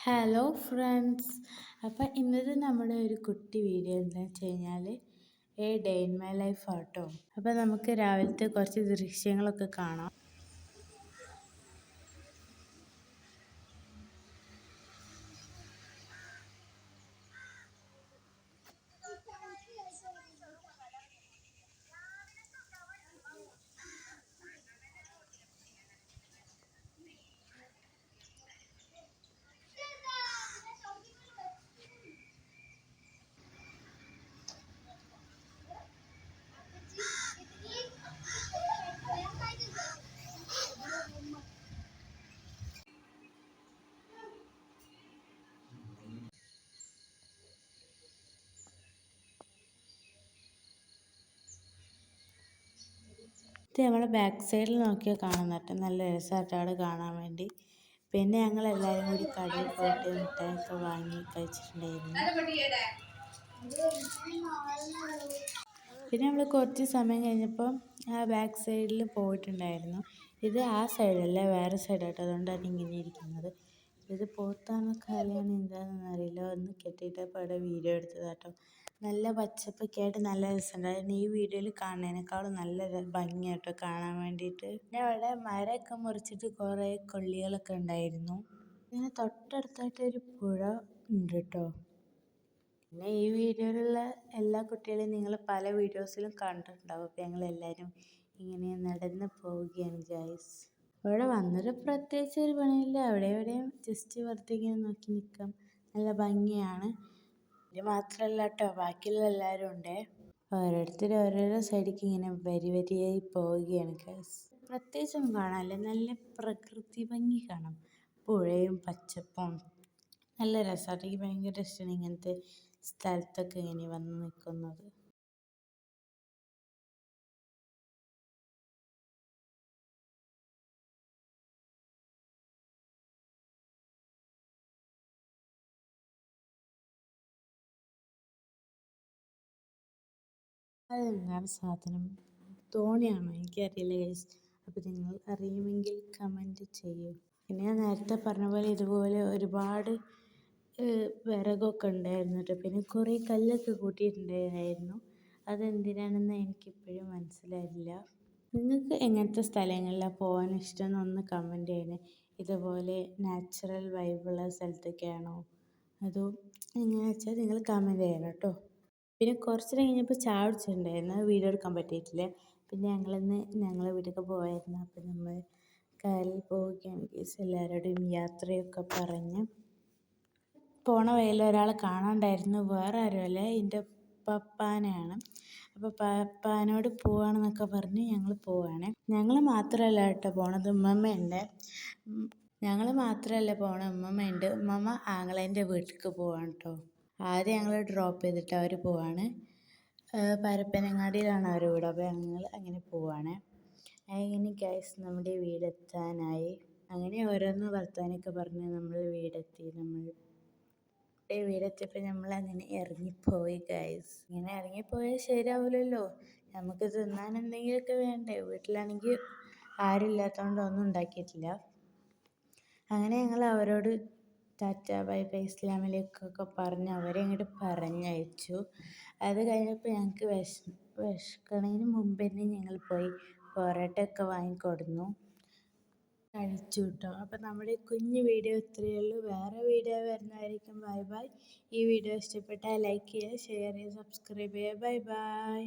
Hello friends. അപ്പം ഇന്നത്തെ നമ്മുടെ ഒരു കുട്ടി വീഡിയോ എന്താണെന്ന് വെച്ച് കഴിഞ്ഞാൽ ഡേ ഇൻ മൈ ലൈഫ് ആട്ടോ. അപ്പം നമുക്ക് രാവിലത്തെ കുറച്ച് ദൃശ്യങ്ങളൊക്കെ കാണാം. ഇത് നമ്മളെ ബാക്ക് സൈഡിൽ നോക്കിയാൽ കാണാൻ കേട്ടോ, നല്ല രസമായിട്ട് അവിടെ കാണാൻ വേണ്ടി. പിന്നെ ഞങ്ങൾ എല്ലാവരും കൂടി കടയിൽ പോയിട്ട് മിഠായിയൊക്കെ വാങ്ങി കഴിച്ചിട്ടുണ്ടായിരുന്നു. പിന്നെ നമ്മൾ കുറച്ച് സമയം കഴിഞ്ഞപ്പോൾ ആ ബാക്ക് സൈഡിൽ പോയിട്ടുണ്ടായിരുന്നു. ഇത് ആ സൈഡല്ല, വേറെ സൈഡാട്ടോ, അതുകൊണ്ടാണ് ഇങ്ങനെ ഇരിക്കുന്നത്. ഇത് പോത്താണോ കാലിയാണോ എന്താണെന്ന് അറിയില്ല. ഒന്ന് കെട്ടിയിട്ടപ്പോൾ അവിടെ വീഡിയോ എടുത്തതാട്ടോ. നല്ല പച്ചപ്പൊക്കെ ആയിട്ട് നല്ല രസമുണ്ടായിരുന്നു. ഈ വീഡിയോയിൽ കാണുന്നതിനേക്കാളും നല്ല ഭംഗിയാട്ടോ കാണാൻ വേണ്ടിയിട്ട്. പിന്നെ അവിടെ മരമൊക്കെ മുറിച്ചിട്ട് കുറേ കൊള്ളികളൊക്കെ ഉണ്ടായിരുന്നു. ഇങ്ങനെ തൊട്ടടുത്തായിട്ട് ഒരു പുഴ ഉണ്ട് കേട്ടോ. പിന്നെ ഈ വീഡിയോയിലുള്ള എല്ലാ കുട്ടികളെയും നിങ്ങൾ പല വീഡിയോസിലും കണ്ടിട്ടുണ്ടാവും. അപ്പോൾ ഞങ്ങളെല്ലാവരും ഇങ്ങനെ നടന്ന് പോവുകയാണ് ഗൈസ്. അവിടെ വന്നിട്ട് പ്രത്യേകിച്ച് ഒരു പണിയില്ല. എവിടെയും ജസ്റ്റ് വെറുതെ ഇങ്ങനെ നോക്കി നിൽക്കാം. നല്ല ഭംഗിയാണ്. ഇത് മാത്രമല്ല കേട്ടോ, ബാക്കിയുള്ള എല്ലാവരും ഉണ്ട്. ഓരോരുത്തർ ഓരോരോ സൈഡിലേക്ക് ഇങ്ങനെ വരിയായി പോവുകയാണ് ഗൈസ്. പ്രത്യേകിച്ചൊന്നും കാണാനില്ല, നല്ല പ്രകൃതി ഭംഗി കാണാം. പുഴയും പച്ചപ്പും നല്ല രസമായിട്ട്. എനിക്ക് ഭയങ്കര ഇഷ്ടമാണ് ഇങ്ങനത്തെ സ്ഥലത്തൊക്കെ ഇങ്ങനെ വന്ന് നിൽക്കുന്നത്. അതെന്താണ് സാധനം? തോണിയാണോ? എനിക്കറിയില്ല ഗൈസ്. അപ്പോൾ നിങ്ങൾ അറിയുമെങ്കിൽ കമൻറ്റ് ചെയ്യൂ. പിന്നെ ഞാൻ നേരത്തെ പറഞ്ഞ പോലെ ഇതുപോലെ ഒരുപാട് വിറകൊക്കെ ഉണ്ടായിരുന്നു കേട്ടോ. പിന്നെ കുറേ കല്ലൊക്കെ കൂട്ടിയിട്ടുണ്ടായിരുന്നു. അതെന്തിനാണെന്ന് എനിക്കിപ്പോഴും മനസ്സിലായില്ല. നിങ്ങൾക്ക് എങ്ങനത്തെ സ്ഥലങ്ങളിലാണ് പോകാൻ ഇഷ്ടം എന്നൊന്ന് കമൻറ്റ് ചെയ്യണേ. ഇതുപോലെ നാച്ചുറൽ വൈബുള്ള സ്ഥലത്തൊക്കെയാണോ, അതോ എങ്ങനെയാണെന്ന് വെച്ചാൽ നിങ്ങൾ കമൻറ്റ് ചെയ്യണം കേട്ടോ. പിന്നെ കുറച്ച് കഴിഞ്ഞപ്പോൾ ചായ കുടിച്ചിട്ടുണ്ടായിരുന്നു, വീഡിയോ എടുക്കാൻ പറ്റിയിട്ടില്ല. പിന്നെ ഞങ്ങളെ വീട്ടിലേക്ക് പോയായിരുന്നു. അപ്പം നമ്മൾ കായലിൽ പോവുകയാണ് ഗൈസ്. എല്ലാവരോടും യാത്രയൊക്കെ പറഞ്ഞ് പോണ വഴിയിൽ ഒരാളെ കാണാണ്ടായിരുന്നു. വേറെ ആരുമല്ല, എൻ്റെ പപ്പാനെയാണ്. അപ്പോൾ പപ്പാനോട് പോവാണെന്നൊക്കെ പറഞ്ഞ് ഞങ്ങൾ പോവാണ്. ഞങ്ങൾ മാത്രമല്ല കേട്ടോ പോണത്, ഉമ്മമ്മയുണ്ട്. ഞങ്ങൾ മാത്രമല്ല ഉമ്മമ്മയുണ്ട്. ഉമ്മമ്മ ആങ്ങളേൻ്റെ വീട്ടിലേക്ക് പോവാണ് കേട്ടോ. ആദ്യം ഞങ്ങൾ ഡ്രോപ്പ് ചെയ്തിട്ട് അവർ പോവാണ്. പരപ്പനങ്ങാടിയിലാണ് അവരുടെ വീട്. അപ്പോൾ ഞങ്ങൾ അങ്ങനെ പോവാണ്. അങ്ങനെ ഗൈസ് നമ്മുടെ വീടെത്താനായി. അങ്ങനെ ഓരോന്ന് വർത്താനമൊക്കെ പറഞ്ഞ് നമ്മൾ വീടെത്തിയപ്പോൾ നമ്മൾ അങ്ങനെ ഇറങ്ങിപ്പോയി ഗൈസ്. ഇങ്ങനെ ഇറങ്ങിപ്പോയാൽ ശരിയാവില്ലല്ലോ, നമുക്ക് തിന്നാൻ എന്തെങ്കിലുമൊക്കെ വേണ്ടേ. വീട്ടിലാണെങ്കിൽ ആരും ഇല്ലാത്തതുകൊണ്ട് ഒന്നും ഉണ്ടാക്കിയിട്ടില്ല. അങ്ങനെ ഞങ്ങൾ അവരോട് ടാറ്റ ബൈ ബൈ അസ്സലാമലൈക്കൊക്കെ പറഞ്ഞ് അവരെ അങ്ങോട്ട് പറഞ്ഞയച്ചു. അത് കഴിഞ്ഞപ്പോൾ ഞങ്ങൾക്ക് വിശക്കണതിന് മുമ്പ് തന്നെ ഞങ്ങൾ പോയി പൊറോട്ടയൊക്കെ വാങ്ങിക്കൊടുന്നു, കഴിച്ചു കേട്ടോ. അപ്പം നമ്മുടെ കുഞ്ഞു വീഡിയോ ഇത്രയേ ഉള്ളൂ. വേറെ വീഡിയോ വരുന്നതായിരിക്കും. Bye bye. ഈ വീഡിയോ ഇഷ്ടപ്പെട്ടാൽ ലൈക്ക് ചെയ്യുക, ഷെയർ ചെയ്യുക, സബ്സ്ക്രൈബ് ചെയ്യുക. Bye bye.